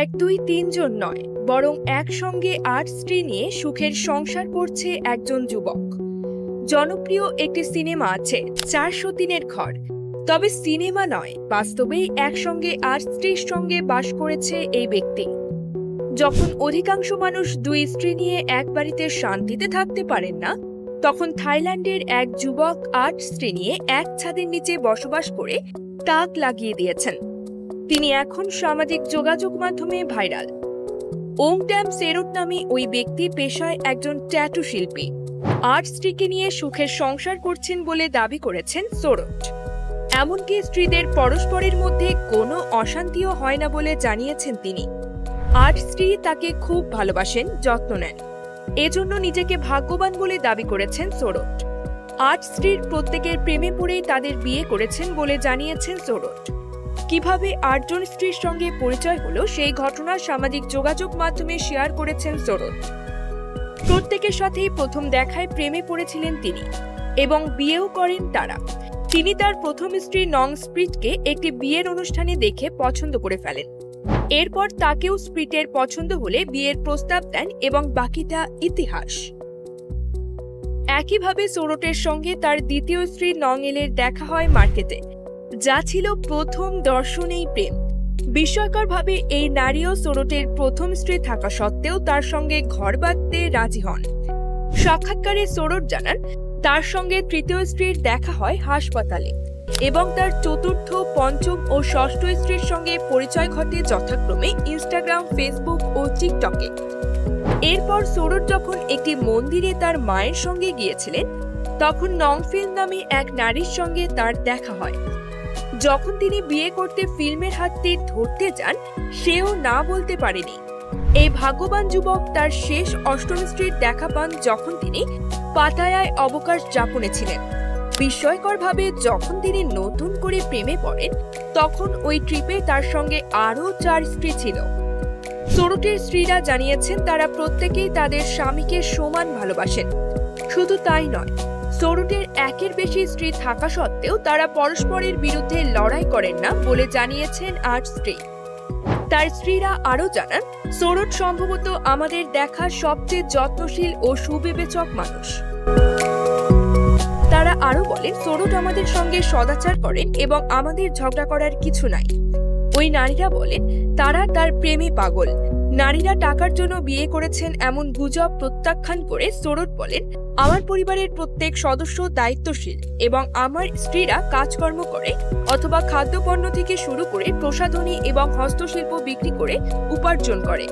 এক দুই তিনজন নয়, বরং একসঙ্গে ৮ স্ত্রী নিয়ে সুখের সংসার করছে একজন যুবক। জনপ্রিয় একটি সিনেমা আছে ৪০০ দিনের ঘর। তবে সিনেমা নয়, বাস্তবেই একসঙ্গে ৮ স্ত্রীর সঙ্গে বাস করেছে এই ব্যক্তি। যখন অধিকাংশ মানুষ ২ স্ত্রী নিয়ে এক বাড়িতে শান্তিতে থাকতে পারেন না, তখন থাইল্যান্ডের এক যুবক ৮ স্ত্রী নিয়ে এক ছাদের নিচে বসবাস করে তাক লাগিয়ে দিয়েছেন। তিনি এখন সামাজিক যোগাযোগ মাধ্যমে ভাইরাল। ওংড্যাম সেরোট নামে ওই ব্যক্তি পেশায় একজন ট্যাটু শিল্পী। ৮ স্ত্রীকে নিয়ে সুখের সংসার করছেন বলে দাবি করেছেন সেরোট। এমনকি স্ত্রীদের পরস্পরের মধ্যে কোনো অশান্তিও হয় না বলে জানিয়েছেন তিনি। ৮ স্ত্রী তাকে খুব ভালোবাসেন, যত্ন নেন। এজন্য নিজেকে ভাগ্যবান বলে দাবি করেছেন সেরোট। ৮ স্ত্রীর প্রত্যেকের প্রেমে পড়েই তাদের বিয়ে করেছেন বলে জানিয়েছেন সেরোট। কিভাবে ৮ জন স্ত্রীর সঙ্গে পরিচয় হলো সেই ঘটনা সামাজিক যোগাযোগ মাধ্যমে শেয়ার করেছেন সেরোট। প্রত্যেকের সাথেই প্রথম দেখায় প্রেমে পড়েছিলেন তিনি এবং বিয়েও করেন তারা। তিনি তার প্রথম স্ত্রী নং স্প্রিটকে একটি বিয়ের অনুষ্ঠানে দেখে পছন্দ করে ফেলেন। এরপর তাকেও স্প্রিটের পছন্দ হলে বিয়ের প্রস্তাব দেন এবং বাকিটা ইতিহাস। একইভাবে সেরোটের সঙ্গে তার দ্বিতীয় স্ত্রী নং এলের দেখা হয় মার্কেটে, যা ছিল প্রথম দর্শনেই প্রেম। বিস্ময়করভাবে এই নারীও সেরোটের প্রথম স্ত্রী থাকা সত্ত্বেও তার সঙ্গে ঘর বাঁধতে রাজি হন। সাক্ষাৎকারে সেরোট জানান, তার সঙ্গে তৃতীয় স্ত্রীর দেখা হয় হাসপাতালে এবং তার চতুর্থ, পঞ্চম ও ষষ্ঠ স্ত্রীর সঙ্গে পরিচয় ঘটে যথাক্রমে ইনস্টাগ্রাম, ফেসবুক ও টিকটকে। এরপর সেরোট যখন একটি মন্দিরে তার মায়ের সঙ্গে গিয়েছিলেন, তখন নংফিল নামে এক নারীর সঙ্গে তার দেখা হয়। যখন তিনি বিয়ে করতে ফিল্মের হাতটি ধরতে যান, সেও না বলতে পারেনি। এই ভাগ্যবান যুবক তার শেষ অষ্টম স্ত্রীর দেখা পান যখন তিনি পাতায়ায় অবকাশ যাপনে ছিলেন। বিস্ময়করভাবে যখন তিনি নতুন করে প্রেমে পড়েন, তখন ওই ট্রিপে তার সঙ্গে আরও ৪ স্ত্রী ছিল। সেরোটের স্ত্রীরা জানিয়েছেন তারা প্রত্যেকেই তাদের স্বামীকে সমান ভালোবাসেন। শুধু তাই নয়, সেরোটের একের বেশি স্ত্রী থাকা সত্ত্বেও তারা পরস্পরের বিরুদ্ধে লড়াই করেন না বলে জানিয়েছেন ৮ স্ত্রী। তার স্ত্রীরা আরও জানান, সেরোট সম্ভবত আমাদের দেখা সবচেয়ে যত্নশীল ও সুবিবেচক মানুষ। তারা আরও বলেন, সেরোট আমাদের সঙ্গে সদাচার করেন এবং আমাদের ঝগড়া করার কিছু নাই। ওই নারীরা বলেন তারা তার প্রেমে পাগল। নারীরা টাকার জন্য বিয়ে করেছেন এমন গুজব প্রত্যাখ্যান করে সেরোট বলেন, আমার পরিবারের প্রত্যেক সদস্য দায়িত্বশীল এবং আমার স্ত্রীরা কাজকর্ম করে অথবা খাদ্যপণ্য থেকে শুরু করে প্রসাধনী এবং হস্তশিল্প বিক্রি করে উপার্জন করে।